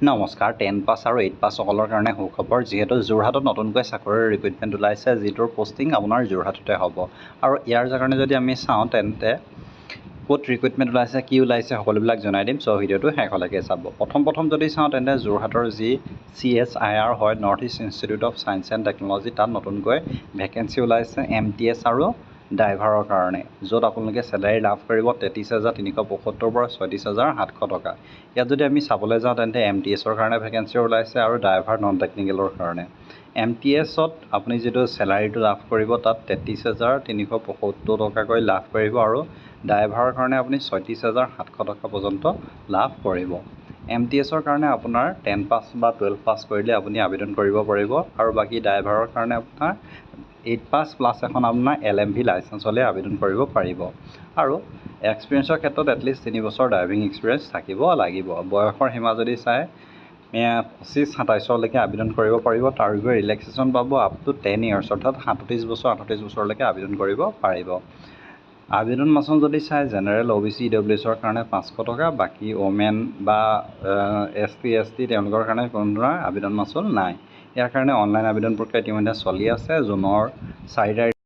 নমস্কাৰ 10 পাছ আৰু 8 পাছ সকলৰ কাৰণে সুখবৰ যিহেতু যোৰহাটত নতুনকৈ চাকৰিৰ ৰিক্ৰুইটমেণ্ট ওলাইছে যিটোৰ পোষ্টিং আপোনাৰ যোৰহাটতে হ'ব আৰু ইয়াৰ কাৰণে যদি আমি চাওঁ তেন্তে ক'ত ৰিক্ৰুইটমেণ্ট ওলাইছে কি ওলাইছে সকলোবিলাক জনাই দিম চ' ভিডিঅ'টো শেষলৈকে চাব প্ৰথম যদি চাওঁ তেন্তে যোৰহাটৰ যি CSIR হয় north east institute of science and technology তাত নতুনকৈ ভেকেঞ্চি ওলাইছে MTS আৰু ড্ৰাইভাৰৰ কাৰণে য'ত আপোনালোকে চেলাৰী লাভ কৰিব 33,375 পৰা 36,700 টকা ইয়াত যদি আমি চাবলৈ যাওঁ তেন্তে MTSৰ কাৰণে ভেকেঞ্চি ওলাইছে আৰু ড্ৰাইভাৰ নন টেকনিকেলৰ কাৰণে MTSত আপুনি যিটো চেলাৰীটো লাভ কৰিব তাত 33,375 টকাকৈ লাভ কৰিব আৰু ড্ৰাইভাৰৰ কাৰণে আপুনি 36,700 টকা পৰ্যন্ত লাভ কৰিব MTSৰ কাৰণে আপোনাৰ 10 পাছ বা 12 পাছ কৰিলে আপুনি আবেদন কৰিব পাৰিব আৰু বাকী ড্ৰাইভাৰৰ কাৰণে আপোনাৰ 8 পাছ প্লাছ এখন আপোনাৰ LMV লাইচেঞ্চ হ'লে আবেদন কৰিব পাৰিব আৰু এক্সপিৰিয়েঞ্চৰ ক্ষেত্ৰত এটলিষ্ট 3 বছৰ ড্ৰাইভিং এক্সপিৰিয়েঞ্চ থাকিব লাগিব বয়সৰ সীমা যদি চাই 25-27লৈকে আবেদন কৰিব পাৰিব তাৰ বিষয়ে ৰিলেক্সেশ্যন পাব আপ টু 10 ইয়াৰ্ছ অৰ্থাৎ 38 বছৰলৈকে আবেদন কৰিব পাৰিব আবেদন মাচুল যদি চাই জেনেৰেল OBC EWSৰ কাৰণে 500 টকা বাকী ওমেন বা ST তেওঁলোকৰ কাৰণে কোনো ধৰণৰ আবেদন মাচুল নাই ইয়াৰ কাৰণে অনলাইন আবেদন প্ৰক্ৰিয়া ইতিমধ্যে চলি আছে জুনৰ 4